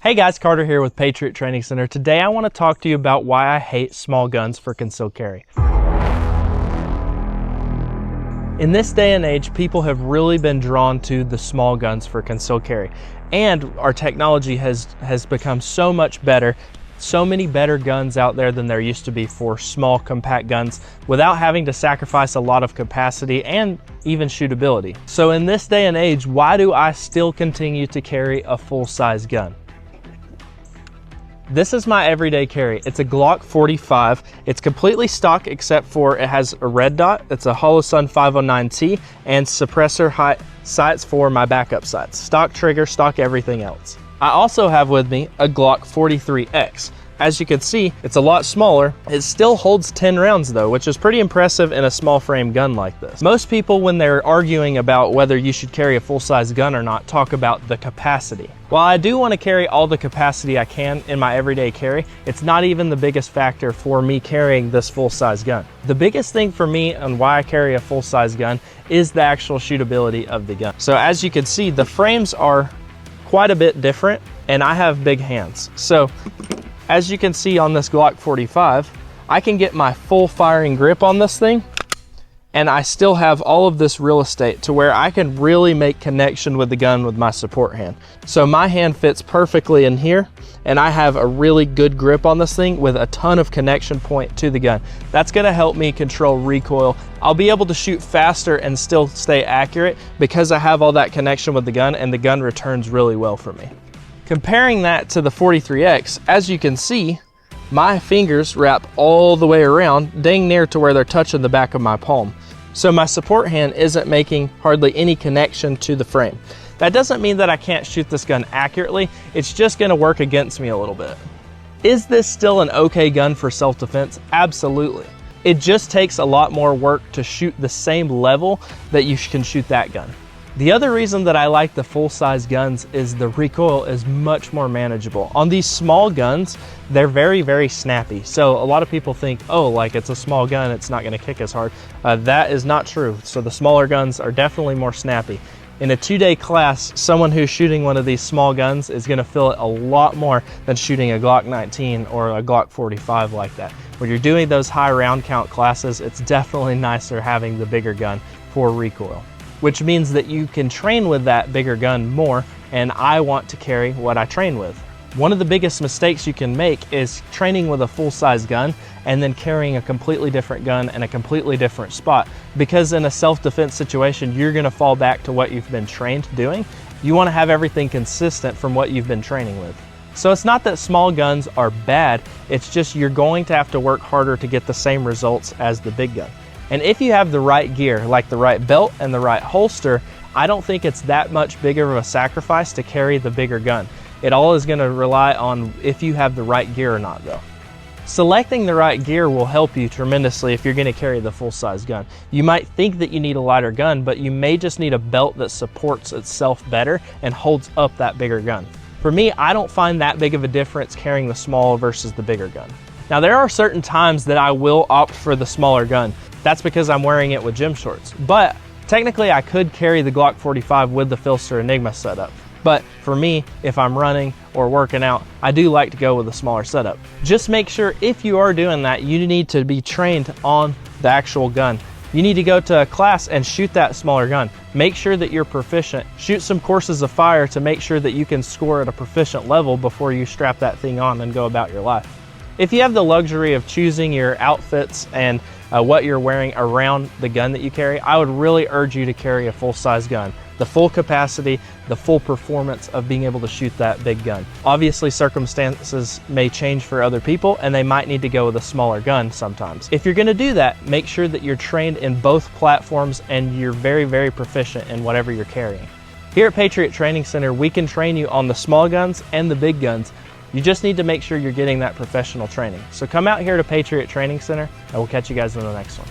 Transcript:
Hey guys, Carter here with Patriot Training Center. Today I want to talk to you about why I hate small guns for concealed carry. In this day and age, people have really been drawn to the small guns for concealed carry. And our technology has become so much better, so many better guns out there than there used to be for small compact guns without having to sacrifice a lot of capacity and even shootability. So in this day and age, why do I still continue to carry a full-size gun? This is my everyday carry. It's a Glock 45. It's completely stock except for it has a red dot. It's a Holosun 509T and suppressor sights for my backup sights. Stock trigger, stock everything else. I also have with me a Glock 43X. As you can see, it's a lot smaller. It still holds 10 rounds though, which is pretty impressive in a small frame gun like this. Most people, when they're arguing about whether you should carry a full-size gun or not, talk about the capacity. While I do want to carry all the capacity I can in my everyday carry, it's not even the biggest factor for me carrying this full-size gun. The biggest thing for me and why I carry a full-size gun is the actual shootability of the gun. So as you can see, the frames are quite a bit different and I have big hands. So as you can see on this Glock 45, I can get my full firing grip on this thing and I still have all of this real estate to where I can really make connection with the gun with my support hand. So my hand fits perfectly in here and I have a really good grip on this thing with a ton of connection point to the gun. That's gonna help me control recoil. I'll be able to shoot faster and still stay accurate because I have all that connection with the gun and the gun returns really well for me. Comparing that to the 43X, as you can see, my fingers wrap all the way around, dang near to where they're touching the back of my palm. So my support hand isn't making hardly any connection to the frame. That doesn't mean that I can't shoot this gun accurately, it's just gonna work against me a little bit. Is this still an okay gun for self-defense? Absolutely. It just takes a lot more work to shoot the same level that you can shoot that gun. The other reason that I like the full-size guns is the recoil is much more manageable. On these small guns, they're very, very snappy. So a lot of people think, oh, like it's a small gun, it's not gonna kick as hard. That is not true. So the smaller guns are definitely more snappy. In a 2-day class, someone who's shooting one of these small guns is gonna feel it a lot more than shooting a Glock 19 or a Glock 45 like that. When you're doing those high round count classes, it's definitely nicer having the bigger gun for recoil, which means that you can train with that bigger gun more, and I want to carry what I train with. One of the biggest mistakes you can make is training with a full-size gun and then carrying a completely different gun in a completely different spot, because in a self-defense situation, you're gonna fall back to what you've been trained doing. You wanna have everything consistent from what you've been training with. So it's not that small guns are bad, it's just you're going to have to work harder to get the same results as the big gun. And if you have the right gear, like the right belt and the right holster, I don't think it's that much bigger of a sacrifice to carry the bigger gun. It all is gonna rely on if you have the right gear or not though. Selecting the right gear will help you tremendously if you're gonna carry the full-size gun. You might think that you need a lighter gun, but you may just need a belt that supports itself better and holds up that bigger gun. For me, I don't find that big of a difference carrying the small versus the bigger gun. Now there are certain times that I will opt for the smaller gun. That's because I'm wearing it with gym shorts. But technically I could carry the Glock 45 with the Filster Enigma setup. But for me, if I'm running or working out, I do like to go with a smaller setup. Just make sure if you are doing that, you need to be trained on the actual gun. You need to go to a class and shoot that smaller gun. Make sure that you're proficient. Shoot some courses of fire to make sure that you can score at a proficient level before you strap that thing on and go about your life. If you have the luxury of choosing your outfits and what you're wearing around the gun that you carry, I would really urge you to carry a full-size gun. The full capacity, the full performance of being able to shoot that big gun. Obviously, circumstances may change for other people and they might need to go with a smaller gun sometimes. If you're gonna do that, make sure that you're trained in both platforms and you're very, very proficient in whatever you're carrying. Here at Patriot Training Center, we can train you on the small guns and the big guns. You just need to make sure you're getting that professional training. So come out here to Patriot Training Center and we'll catch you guys in the next one.